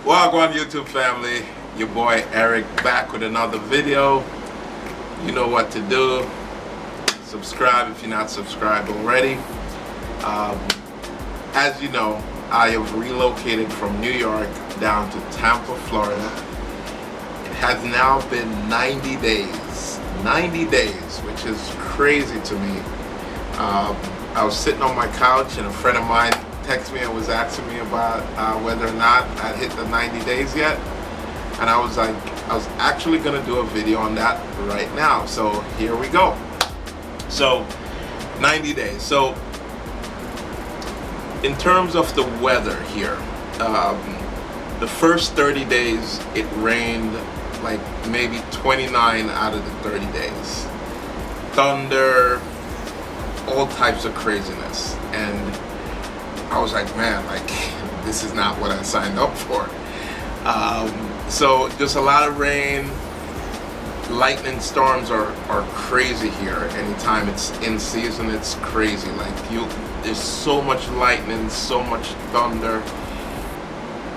Welcome YouTube family, your boy Eric back with another video. You know what to do. Subscribe if you're not subscribed already. As you know, I have relocated from New York down to Tampa, Florida. It has now been 90 days. 90 days, which is crazy to me. I was sitting on my couch and a friend of mine texted me and was asking me about whether or not I'd hit the 90 days yet. And I was like, I was actually going to do a video on that right now. So here we go. So 90 days. So in terms of the weather here, the first 30 days it rained like maybe 29 out of the 30 days. Thunder, all types of craziness. And I was like, man, like this is not what I signed up for. So just a lot of rain. Lightning storms are crazy here. Anytime it's in season, it's crazy. Like there's so much lightning, so much thunder.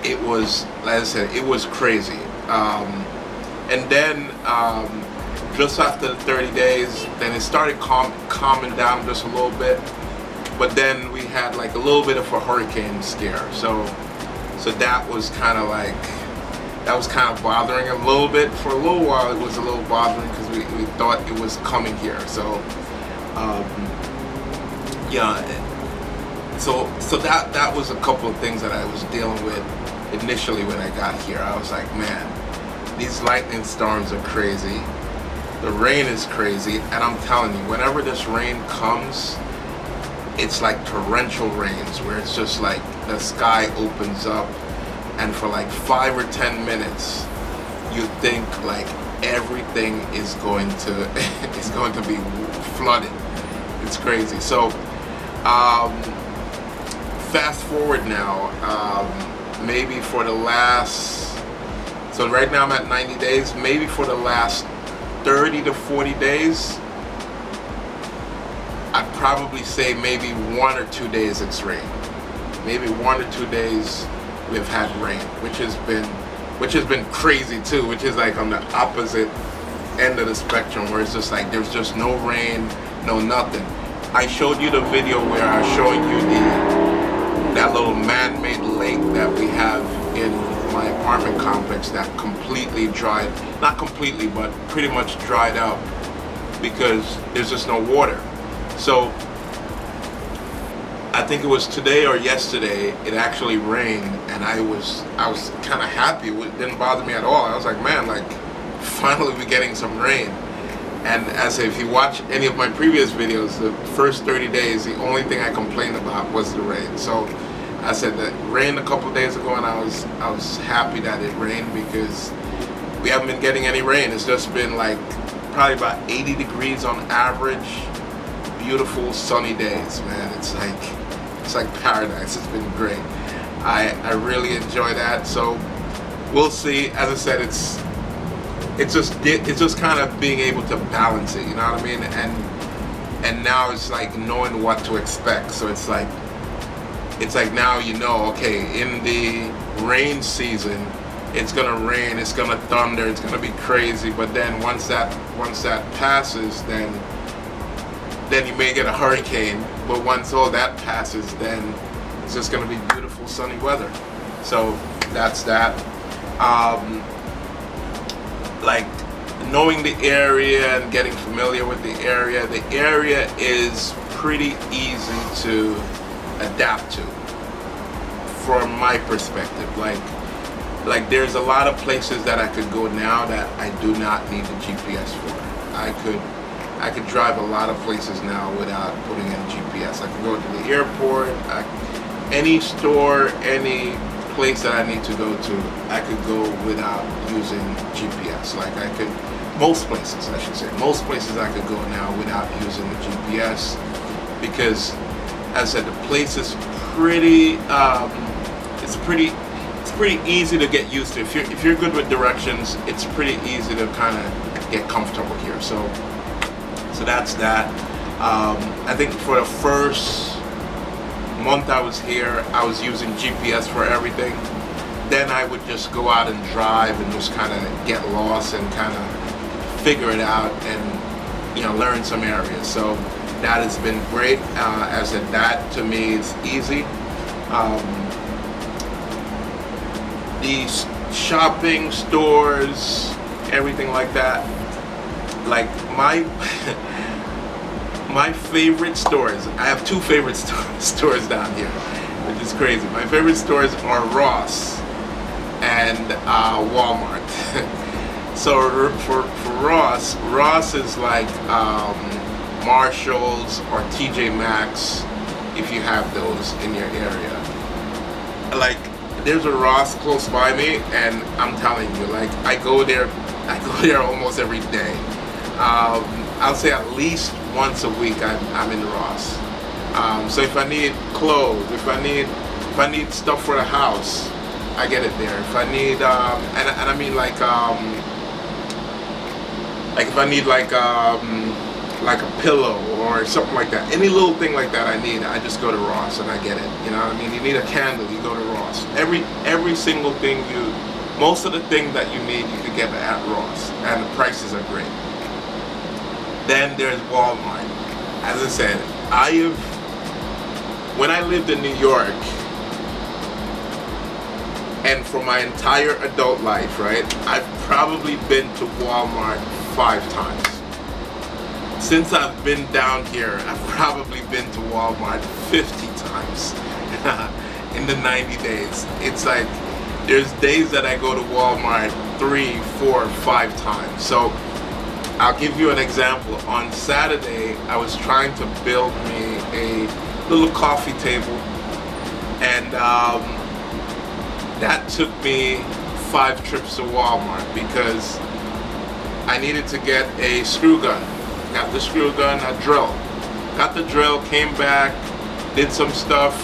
It was, like I said, it was crazy. And then just after the 30 days, then it started calming down just a little bit. But then we had like a little bit of a hurricane scare. So that was kind of like, that was kind of bothering a little bit. For a little while it was a little bothering because we thought it was coming here. So yeah, so that was a couple of things that I was dealing with initially when I got here. I was like, man, these lightning storms are crazy, the rain is crazy, and I'm telling you, whenever this rain comes, it's like torrential rains where it's just like the sky opens up, and for like 5 or 10 minutes you think like everything is going to be flooded. It's crazy. So fast forward now, maybe for the last, so right now I'm at 90 days, maybe for the last 30 to 40 days, I'd probably say maybe 1 or 2 days it's rained. Maybe 1 or 2 days we've had rain, which has been crazy too, which is like on the opposite end of the spectrum, where it's just like there's just no rain, no nothing. I showed you the video where I was showing you that little man-made lake that we have in my apartment complex that completely dried, not completely, but pretty much dried up because there's just no water. So I think it was today or yesterday it actually rained, and I was kind of happy. It didn't bother me at all. I was like, man, like finally we're getting some rain. And as if you watch any of my previous videos, the first 30 days the only thing I complained about was the rain. So I said that rained a couple of days ago, and I was happy that it rained because we haven't been getting any rain. It's just been like probably about 80 degrees on average. Beautiful sunny days, man. It's like paradise. It's been great. I really enjoy that. So we'll see. As I said, it's just kind of being able to balance it, you know what I mean? And now it's like knowing what to expect. So it's like now you know, okay, in the rain season it's gonna rain, it's gonna thunder, it's gonna be crazy, but then once that passes, then you may get a hurricane, but once all that passes, then it's just going to be beautiful sunny weather. So that's that. Like knowing the area and getting familiar with the area is pretty easy to adapt to from my perspective. Like there's a lot of places that I could go now that I do not need the GPS for. I could drive a lot of places now without putting in GPS. I could go to the airport, any store, any place that I need to go to, I could go without using GPS. Like most places I should say, most places I could go now without using the GPS, because as I said, the place is pretty, it's pretty easy to get used to. If you're good with directions, it's pretty easy to kind of get comfortable here. So that's that. I think for the first month I was here, I was using GPS for everything. then I would just go out and drive and just kind of get lost and kind of figure it out and, you know, learn some areas. So that has been great. As a that to me is easy. These shopping stores, everything like that. Like my my favorite stores. I have two favorite stores down here, which is crazy. My favorite stores are Ross and Walmart. So for Ross is like Marshalls or TJ Maxx, if you have those in your area. Like, there's a Ross close by me, and I'm telling you, like, I go there almost every day. I'll say at least once a week I'm in Ross. So if I need clothes, if I need stuff for the house, I get it there. If I need and I mean like if I need like a pillow or something like that, any little thing like that I need, I just go to Ross and I get it. You know what I mean? You need a candle, you go to Ross. Every single thing most of the things that you need, you can get at Ross, and the prices are great. Then there's Walmart. As I said, when I lived in New York, and for my entire adult life, right, I've probably been to Walmart 5 times. Since I've been down here, I've probably been to Walmart 50 times in the 90 days. It's like, there's days that I go to Walmart 3, 4, 5 times. So I'll give you an example. On Saturday, I was trying to build me a little coffee table, and that took me 5 trips to Walmart because I needed to get a screw gun. Got the screw gun, a drill. Got the drill, came back, did some stuff,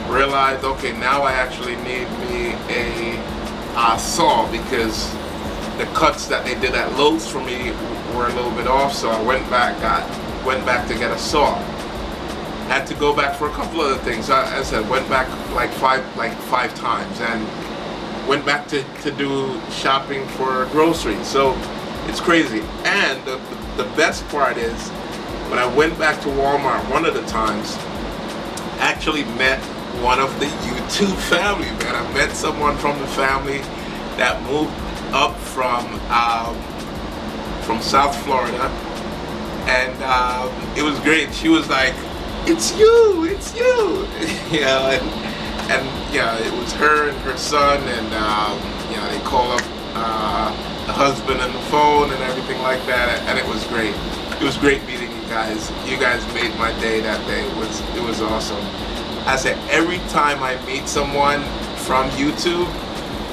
realized, okay, now I actually need me a saw because the cuts that they did at Lowe's for me were a little bit off, so I went back to get a saw. Had to go back for a couple other things. As I said, went back like five times, and went back to do shopping for groceries. So it's crazy. And the best part is, when I went back to Walmart one of the times, I actually met one of the YouTube family, man. I met someone from the family that moved up from South Florida, and it was great. She was like, it's you, you know, and yeah, it was her and her son, and you know, they call up the husband on the phone and everything like that, and it was great. It was great meeting you guys. You guys made my day that day. It was awesome. I said, every time I meet someone from YouTube,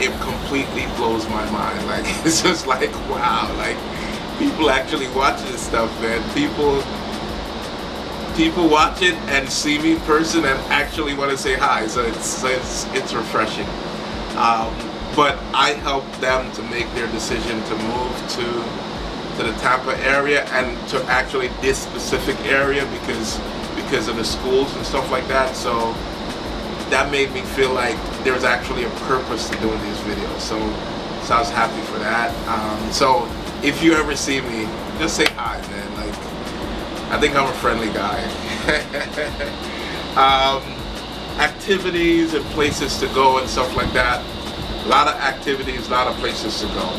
it completely blows my mind. Like, it's just like, wow, like, people actually watch this stuff, man. People watch it and see me in person and actually want to say hi. So it's refreshing. But I help them to make their decision to move to the Tampa area, and to actually this specific area because of the schools and stuff like that. So that made me feel like there was actually a purpose to doing these videos. So I was happy for that. So if you ever see me, just say hi, man. Like, I think I'm a friendly guy. Activities and places to go and stuff like that. A lot of activities, a lot of places to go.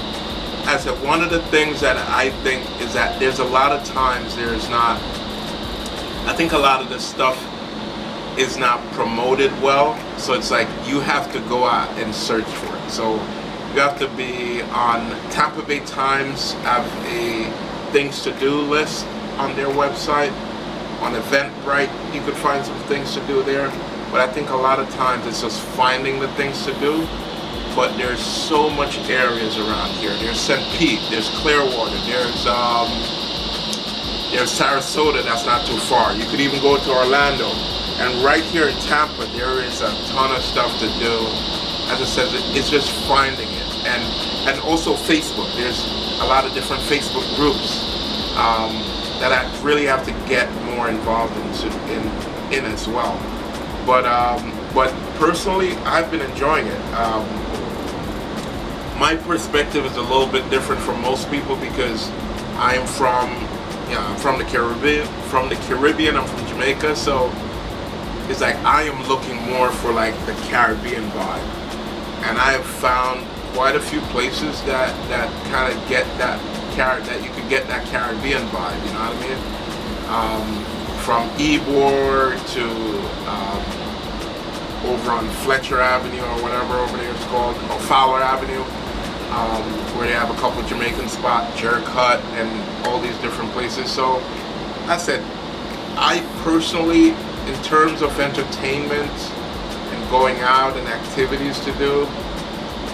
I said, one of the things that I think is that there's a lot of times I think a lot of this stuff is not promoted well. So it's like, you have to go out and search for it. So you have to be on Tampa Bay Times, have a things to do list on their website. On Eventbrite, you could find some things to do there. But I think a lot of times it's just finding the things to do. But there's so much areas around here. There's St. Pete, there's Clearwater, there's Sarasota, that's not too far. You could even go to Orlando. And right here in Tampa, there is a ton of stuff to do. As I said, it's just finding it. And also Facebook. There's a lot of different Facebook groups that I really have to get more involved in as well. But personally, I've been enjoying it. my perspective is a little bit different from most people because I'm from, I'm from the Caribbean. I'm from Jamaica, so it's like I am looking more for like the Caribbean vibe, and I have found quite a few places that kind of get that you could get that Caribbean vibe. You know what I mean? From Ybor to over on Fletcher Avenue or whatever over there it's called, or Fowler Avenue, where they have a couple Jamaican spots, Jerk Hut, and all these different places. So I said, I personally, in terms of entertainment and going out and activities to do,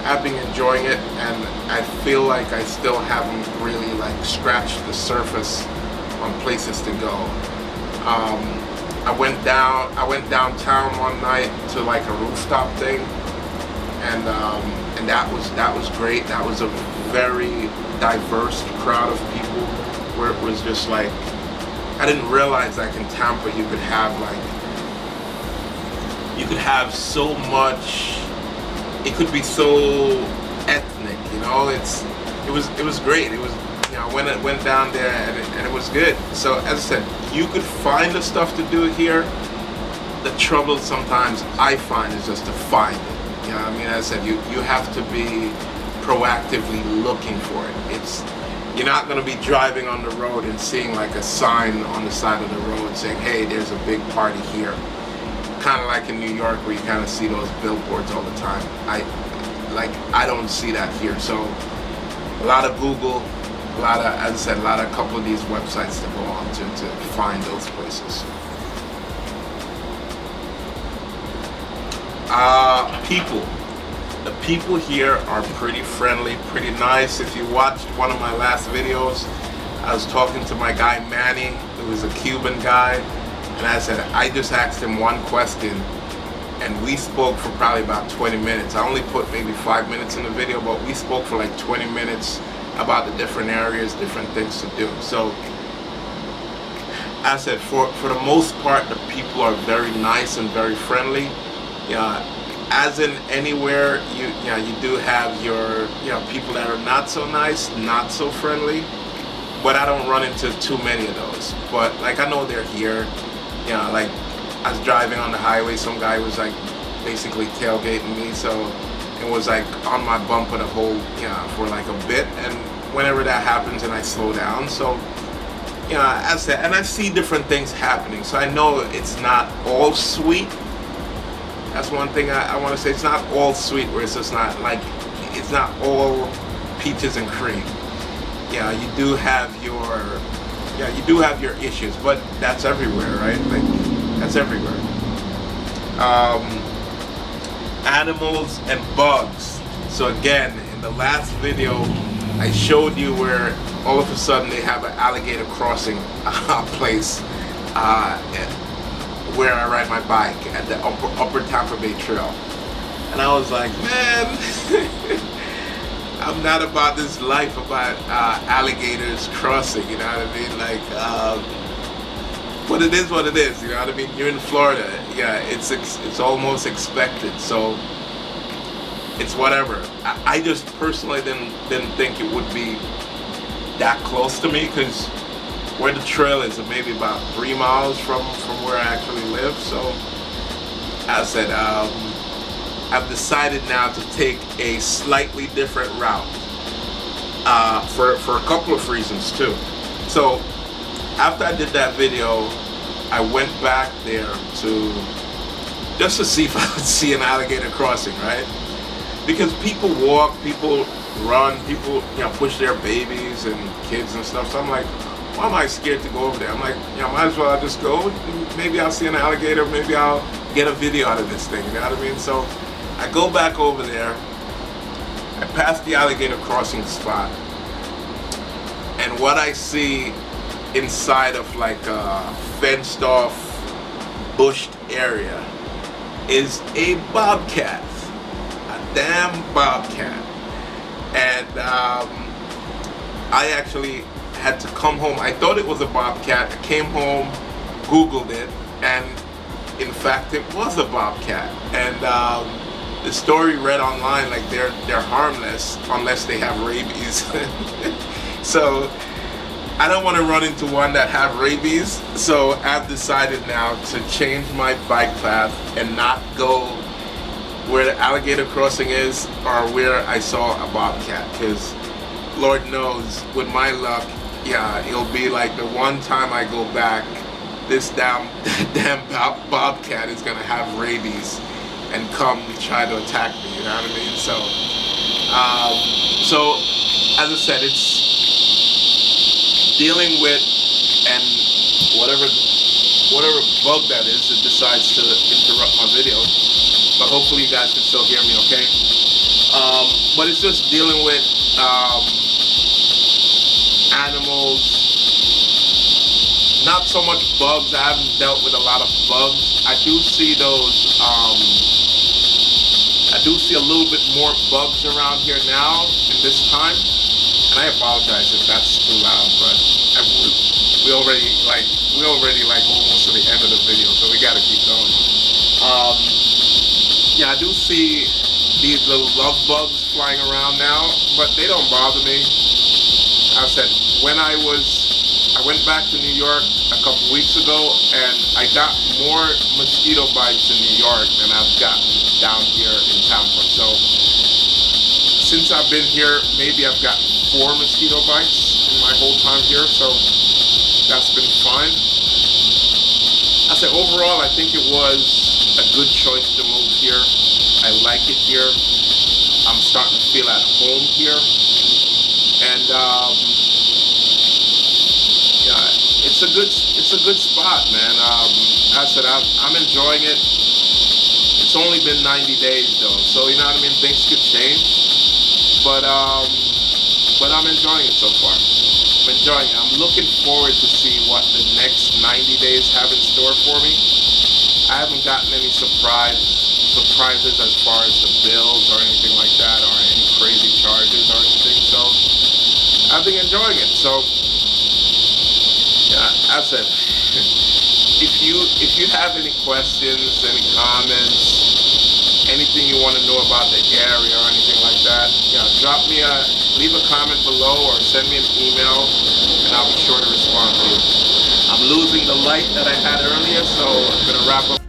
I've been enjoying it, and I feel like I still haven't really like scratched the surface on places to go. I went downtown one night to like a rooftop thing, and that was great. That was a very diverse crowd of people, where it was just like, I didn't realize like in Tampa you could have so much. It could be so ethnic, you know. It was great. It was, I went down there and it was good. So as I said, you could find the stuff to do here. The trouble sometimes I find is just to find it. You know what I mean? As I said, you have to be proactively looking for it. You're not going to be driving on the road and seeing like a sign on the side of the road saying, hey, there's a big party here. Kind of like in New York where you kind of see those billboards all the time. I don't see that here. So a lot of Google, as I said, a couple of these websites to go on to find those places. People. The people here are pretty friendly, pretty nice. If you watched one of my last videos, I was talking to my guy Manny, who was a Cuban guy, and I said, I just asked him one question, and we spoke for probably about 20 minutes. I only put maybe 5 minutes in the video, but we spoke for like 20 minutes about the different areas, different things to do. So I said, for the most part, the people are very nice and very friendly. As in anywhere, you do have your people that are not so nice, not so friendly, but I don't run into too many of those. But like, I know they're here. Like I was driving on the highway, some guy was like basically tailgating me, so it was like on my bumper the whole for like a bit, and whenever that happens and I slow down, so as I said, and I see different things happening, so I know it's not all sweet. That's one thing I want to say. It's not all sweet, where it's just not like, it's not all peaches and cream. You do have your issues, but that's everywhere, right? Like, that's everywhere. Animals and bugs. So again, in the last video, I showed you where all of a sudden they have an alligator crossing place where I ride my bike at the upper Tampa Bay Trail. And I was like, man, I'm not about this life about alligators crossing, you know what I mean? Like, but it is what it is, you know what I mean? You're in Florida, it's almost expected, so it's whatever. I just personally didn't think it would be that close to me, because where the trail is maybe about 3 miles from where I actually live. So as I said, I've decided now to take a slightly different route for a couple of reasons too. So after I did that video, I went back there just to see if I would see an alligator crossing, right? Because people walk, people run, people push their babies and kids and stuff. So I'm like, why am I scared to go over there? I'm like, might as well I just go. Maybe I'll see an alligator. Maybe I'll get a video out of this thing. You know what I mean? So I go back over there. I pass the alligator crossing spot, and what I see inside of like a fenced off, bushed area is a bobcat, a damn bobcat, and I actually had to come home. I thought it was a bobcat. I came home, Googled it, and in fact it was a bobcat. And the story read online like they're harmless unless they have rabies. So I don't want to run into one that have rabies. So I've decided now to change my bike path and not go where the alligator crossing is or where I saw a bobcat, because Lord knows with my luck, yeah, it'll be like the one time I go back, this damn bobcat is gonna have rabies and come try to attack me, you know what I mean? So as I said, it's dealing with, and whatever bug that is that decides to interrupt my video, but hopefully you guys can still hear me okay. But it's just dealing with animals, not so much bugs. I haven't dealt with a lot of bugs. I do see those, I do see a little bit more bugs around here now in this time. And I apologize if that's too loud, but we already almost to the end of the video, so we gotta keep going. Yeah, I do see these little love bugs flying around now, but they don't bother me. I said, I went back to New York a couple weeks ago, and I got more mosquito bites in New York than I've gotten down here in Tampa. So since I've been here, maybe I've gotten 4 mosquito bites in my whole time here, so that's been fine. I said overall, I think it was a good choice to move here. I like it here. I'm starting to feel at home here, and yeah, it's a good spot, man. I said I'm enjoying it. It's only been 90 days though, so you know what I mean. Things could change, but I'm enjoying it so far. I'm enjoying it. I'm looking forward to see what the next 90 days have in store for me. I haven't gotten any surprises as far as the bills or anything like that, or any crazy charges or anything. So I've been enjoying it. So yeah, I said, if you have any questions, any comments, anything you want to know about the area or anything like that, yeah, leave a comment below or send me an email, and I'll be sure to respond to you. I'm losing the light that I had earlier, so I'm gonna wrap up.